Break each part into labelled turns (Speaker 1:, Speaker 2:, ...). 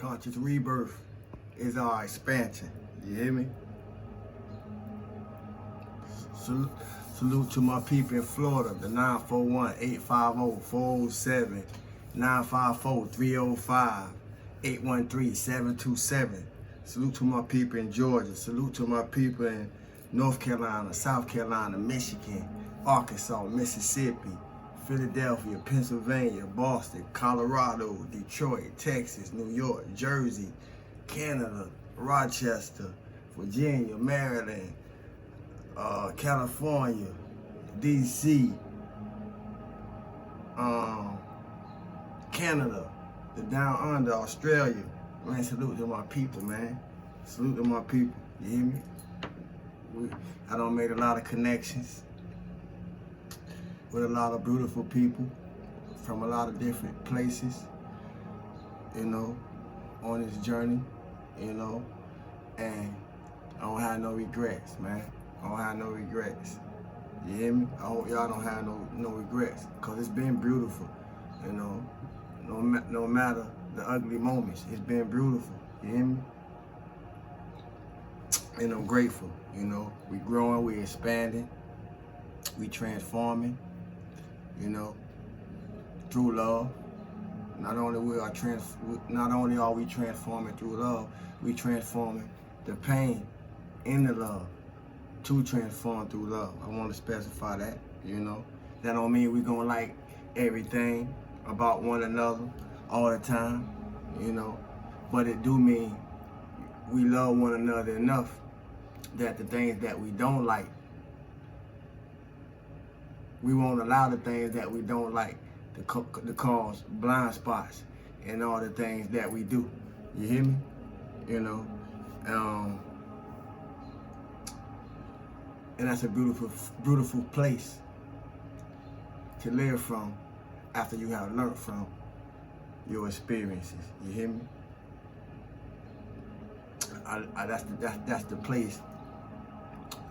Speaker 1: Conscious rebirth is our expansion. You hear me? Salute to my people in Florida, the 941-850-407, 954-305-813-727. Salute to my people in Georgia. Salute to my people in North Carolina, South Carolina, Michigan, Arkansas, Mississippi, Philadelphia, Pennsylvania, Boston, Colorado, Detroit, Texas, New York, Jersey, Canada, Rochester, Virginia, Maryland, California, DC, Canada, the down under, Australia. Man, salute to my people, man. Salute to my people. You hear me? I done made a lot of connections with a lot of beautiful people from a lot of different places, you know, on this journey, you know, and I don't have no regrets, man. I don't have no regrets. You hear me? I hope y'all don't have no regrets, because it's been beautiful, you know. No matter the ugly moments, it's been beautiful. You hear me? And I'm grateful, you know. We growing, we expanding, we transforming, you know, through love. Not only are we transforming through love, we transforming the pain in the love to transform through love. I want to specify that, you know. That don't mean we gonna like everything about one another all the time, you know. But it do mean we love one another enough that the things that we don't like, we won't allow the things that we don't like to cause blind spots in all the things that we do. You hear me? You know, and that's a beautiful place to live from after you have learned from your experiences. You hear me? That's the place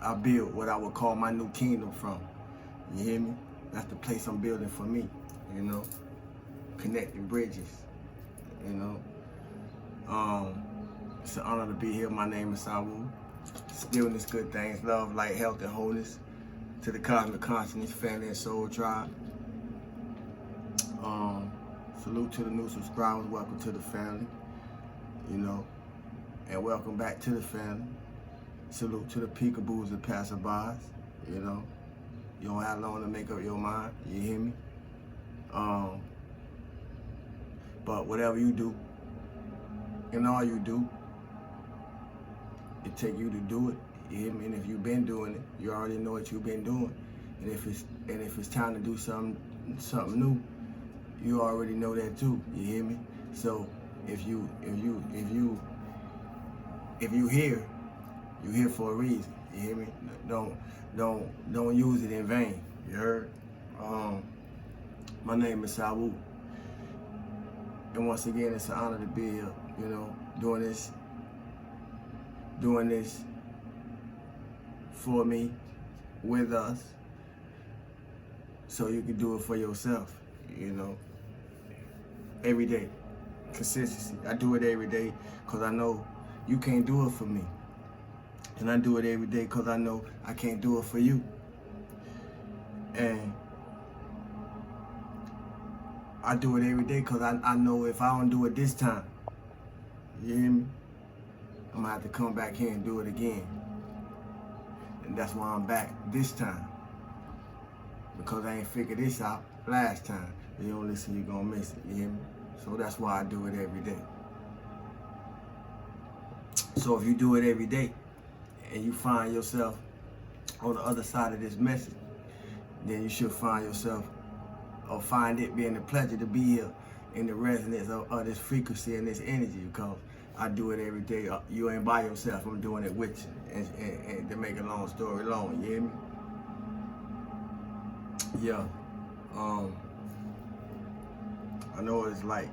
Speaker 1: I build what I would call my new kingdom from. You hear me? That's the place I'm building for me, you know? Connecting bridges, you know? It's an honor to be here. My name is Sawu. Stillness, good things, love, light, health, and wholeness. To the Cosmic Consciousness Family and Soul Tribe. Salute to the new subscribers. Welcome to the family, you know? And welcome back to the family. Salute to the peekaboos and passerbys, you know? You don't have long to make up your mind, you hear me? But whatever you do, and all you do, it take you to do it, you hear me? And if you've been doing it, you already know what you've been doing. And if it's time to do something new, you already know that too, you hear me? So if you here, you here for a reason, you hear me? Don't use it in vain, you heard? My name is Sawu. And once again, it's an honor to be here, you know, doing this for me, with us, so you can do it for yourself, you know, every day. Consistency. I do it every day because I know you can't do it for me. And I do it every day because I know I can't do it for you. And I do it every day because I know if I don't do it this time, you hear me? I'm gonna have to come back here and do it again. And that's why I'm back this time. Because I ain't figured this out last time. If you don't listen, you're gonna miss it, you hear me? So that's why I do it every day. So if you do it every day and you find yourself on the other side of this message, then you should find yourself, or find it being a pleasure to be here in the resonance of this frequency and this energy, because I do it every day. You ain't by yourself, I'm doing it with you. And to make a long story long, you hear me? Yeah. I know what it's like.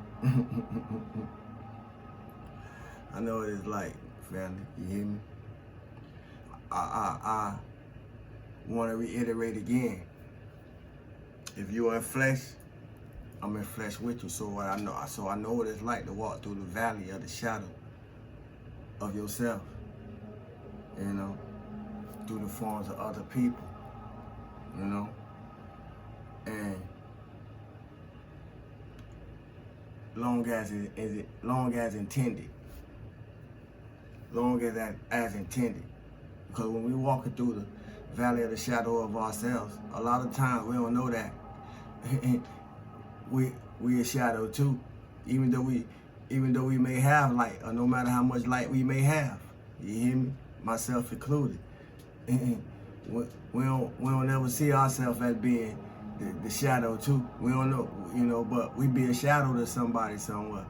Speaker 1: I know what it's like, family, you hear me? I want to reiterate again. If you are in flesh, I'm in flesh with you, so I know what it's like to walk through the valley of the shadow of yourself, you know, through the forms of other people, you know, and long as intended, long as intended, because when we walking through the valley of the shadow of ourselves, a lot of times we don't know that we a shadow too, even though we may have light, or no matter how much light we may have. You hear me? Myself included. We don't ever see ourselves as being the shadow too. We don't know, you know, but we be a shadow to somebody somewhere.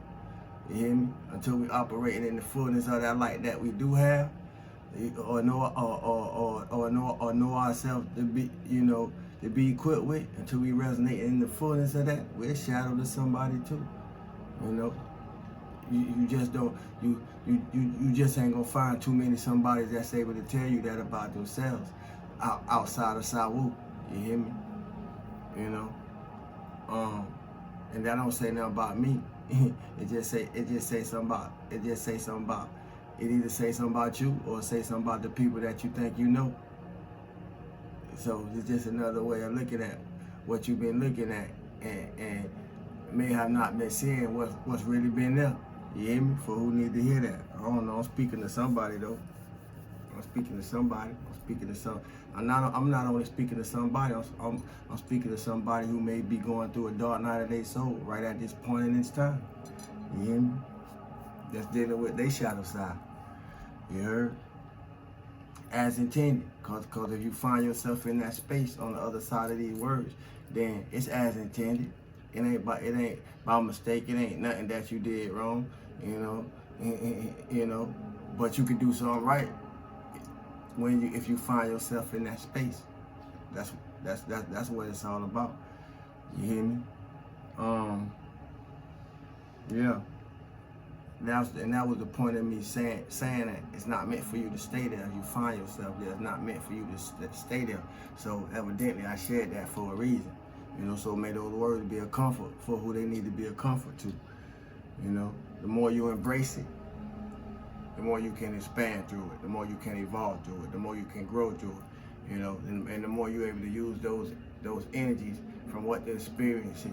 Speaker 1: You hear me? Until we operating in the fullness of that light that we do have, or know ourselves to be, you know, to be equipped with. Until we resonate in the fullness of that, we're a shadow to somebody too. You know, you just don't, you just ain't gonna find too many somebody that's able to tell you that about themselves outside of Sawu. You hear me? You know, and that don't say nothing about me. It either say something about you, or say something about the people that you think you know. So it's just another way of looking at what you've been looking at, and may have not been seeing what's really been there. You hear me? For who need to hear that? I don't know. I'm speaking to somebody though. I'm speaking to somebody. I'm not only speaking to somebody. I'm speaking to somebody who may be going through a dark night of their soul right at this point in its time. You hear me? That's dealing with their shadow side. You heard? As intended. Cause if you find yourself in that space on the other side of these words, then it's as intended. It ain't by mistake. It ain't nothing that you did wrong. You know, but you can do something right if you find yourself in that space. That's what it's all about. You hear me? Yeah. That was the point of me saying that it's not meant for you to stay there. You find yourself there. It's not meant for you to stay there. So evidently I shared that for a reason. You know, so may those words be a comfort for who they need to be a comfort to. You know, the more you embrace it, the more you can expand through it, the more you can evolve through it, the more you can grow through it. You know, and the more you're able to use those energies from what the experience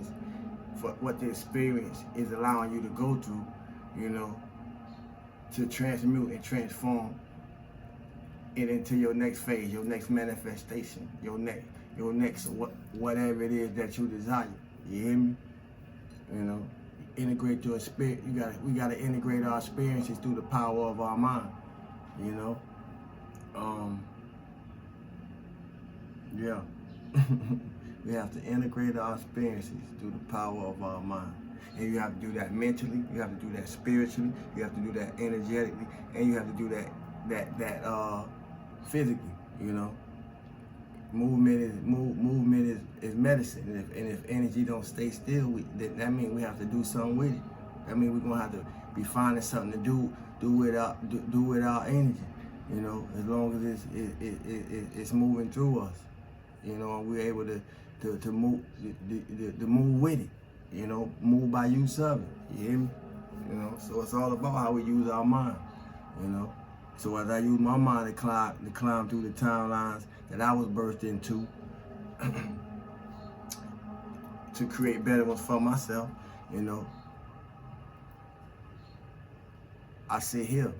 Speaker 1: is allowing you to go through, you know, to transmute and transform it into your next phase, your next manifestation, your next whatever it is that you desire. You hear me? You know, integrate your spirit. We gotta integrate our experiences through the power of our mind. You know, yeah. We have to integrate our experiences through the power of our mind. And you have to do that mentally, you have to do that spiritually, you have to do that energetically, and you have to do that physically, you know. Movement is medicine. And if energy don't stay still, that means we have to do something with it. That means we're gonna have to be finding something to do with our energy, you know, as long as it's moving through us. You know, and we're able to move to move with it. You know, move by use of it. You hear me? You know, so it's all about how we use our mind. You know, so as I use my mind to climb through the timelines that I was birthed into, to create better ones for myself, you know, I sit here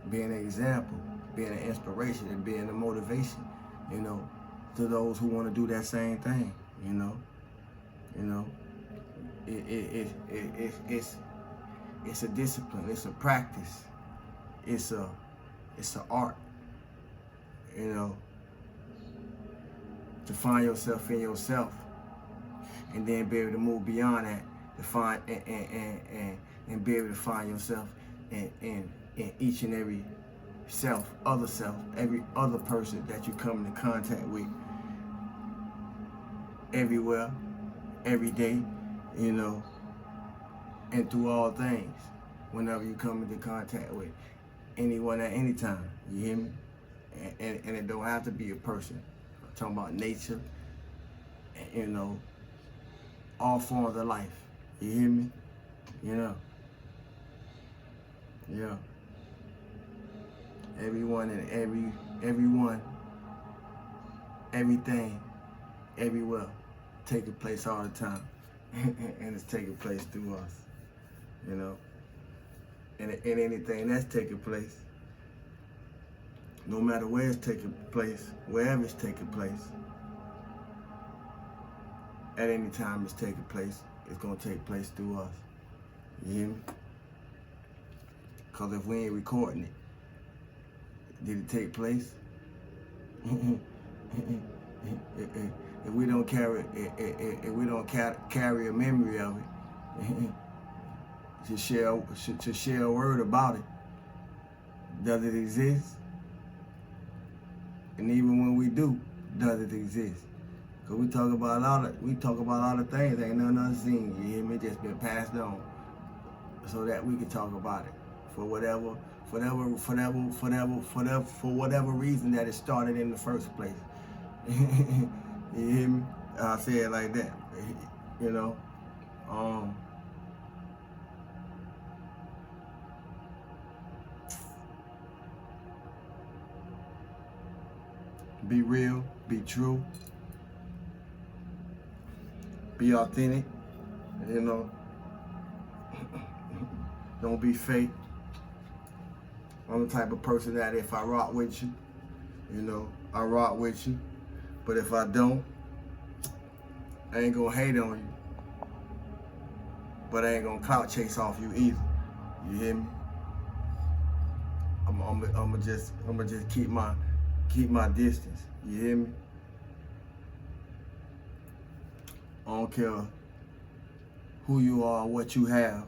Speaker 1: being an example, being an inspiration, and being a motivation, you know, to those who want to do that same thing. You know, it's a discipline, it's a practice, it's an art. You know, to find yourself in yourself, and then be able to move beyond that, to find and be able to find yourself in each and every other self, every other person that you come into contact with, everywhere, every day, you know, and through all things, whenever you come into contact with anyone at any time. You hear me? And it don't have to be a person. I'm talking about nature, you know, all forms of life. You hear me? You know? Yeah. Everyone and everyone, everything, everywhere, taking place all the time. And it's taking place through us. You know? And anything that's taking place, no matter where it's taking place, wherever it's taking place, at any time it's taking place, it's gonna take place through us. You hear me? Cause if we ain't recording it, did it take place? If we don't carry a memory of it, to share a word about it, does it exist? And even when we do, does it exist? Cause we talk about a lot of things ain't none unseen. You hear me? Just been passed on, so that we can talk about it for whatever reason that it started in the first place. You hear me? I say it like that. You know, be real, be true, be authentic. You know, don't be fake. I'm the type of person that if I rock with you, you know, I rock with you. But if I don't, I ain't gonna hate on you. But I ain't gonna clout chase off you either. You hear me? I'ma just keep my distance. You hear me? I don't care who you are, what you have,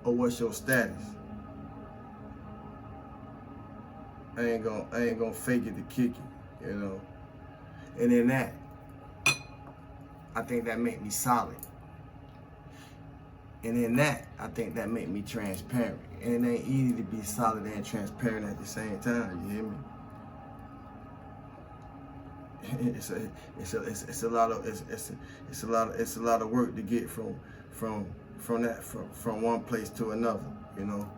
Speaker 1: or what's your status. I ain't gonna fake it to kick it, you know. And in that, I think that make me solid. And in that, I think that make me transparent. And it ain't easy to be solid and transparent at the same time. You hear me? It's a lot of work to get from one place to another. You know.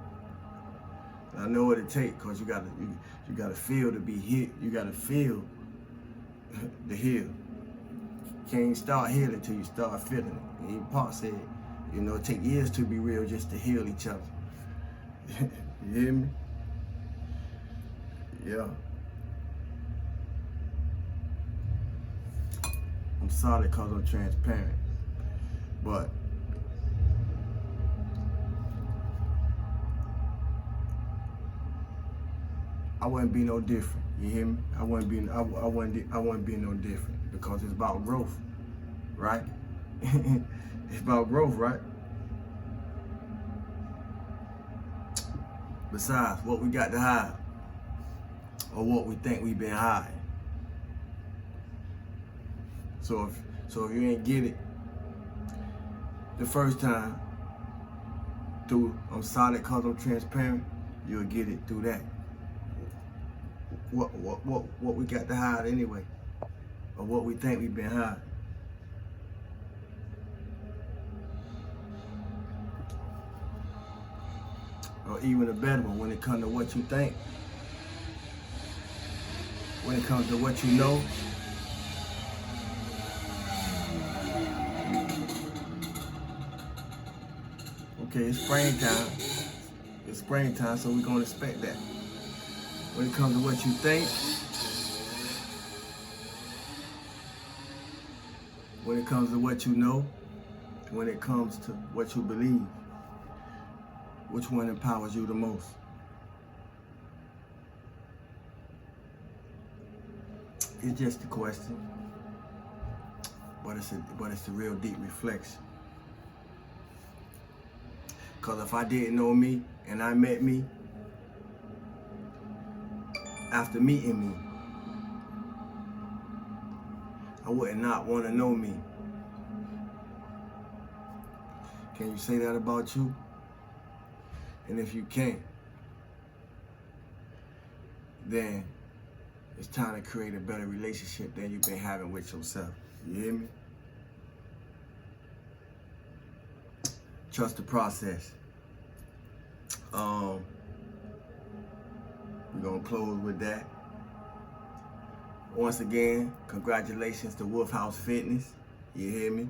Speaker 1: I know what it takes, cause you gotta feel to be hit. You gotta feel to heal. You can't start healing till you start feeling it. And even Paul said, you know, it takes years to be real just to heal each other. You hear me? Yeah. I'm solid cause I'm transparent. But I wouldn't be no different. You hear me? I wouldn't be no different because it's about growth, right? It's about growth, right? Besides, what we got to hide, or what we think we've been hiding. So if you ain't get it the first time through I'm solid cause I'm transparent, you'll get it through that. What we got to hide anyway, or what we think we've been hiding. Or even a better one, when it comes to what you think, when it comes to what you know, okay, it's springtime. It's springtime, so we're gonna expect that. When it comes to what you think, when it comes to what you know, when it comes to what you believe, which one empowers you the most? It's just a question, but it's a real deep reflection. Cause if I didn't know me and I met me, after meeting me, I would not want to know me. Can you say that about you? And if you can't, then it's time to create a better relationship than you've been having with yourself. You hear me? Trust the process. We're gonna close with that. Once again, congratulations to Wolf House Fitness. You hear me?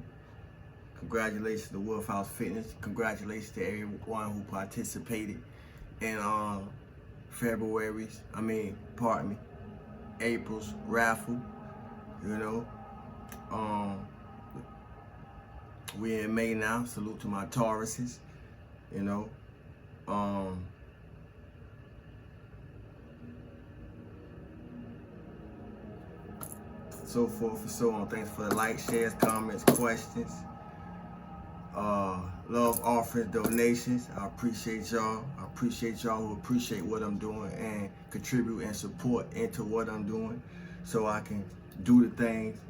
Speaker 1: Congratulations to Wolf House Fitness. Congratulations to everyone who participated in April's raffle. You know, we're in May now. Salute to my Tauruses. You know, so forth and so on. Thanks for the likes, shares, comments, questions, love offerings, donations. I appreciate y'all. I appreciate y'all who appreciate what I'm doing and contribute and support into what I'm doing, so I can do the things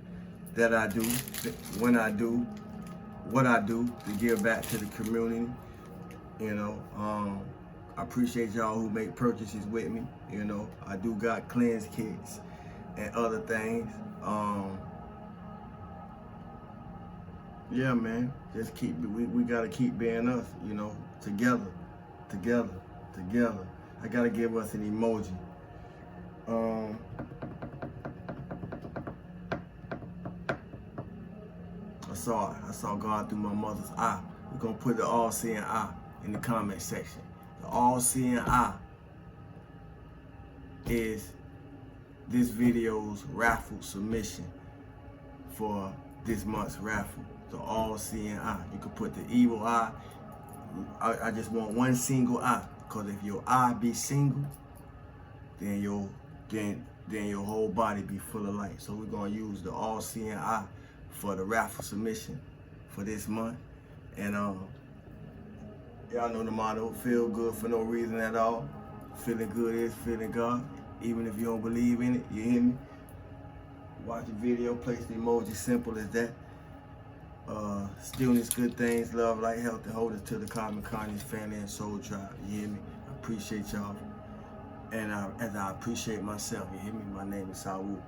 Speaker 1: that I do, when I do, what I do to give back to the community. You know, I appreciate y'all who make purchases with me. You know, I do got cleanse kits and other things. Yeah, man, just we gotta keep being us, you know, together. I gotta give us an emoji. I saw God through my mother's eye. We're gonna put the all-seeing eye in the comment section. The all-seeing eye is this video's raffle submission for this month's raffle. The all-seeing eye. You can put the evil eye. I just want one single eye, because if your eye be single, then your whole body be full of light. So we're gonna use the all-seeing eye for the raffle submission for this month. And y'all know the motto: feel good for no reason at all. Feeling good is feeling God, even if you don't believe in it. You hear me? Watch the video, place the emoji, simple as that. Stillness, good things, love, light, health, and hold us to the common conscious family and soul tribe. You hear me? I appreciate y'all. And as I appreciate myself, you hear me? My name is Saul.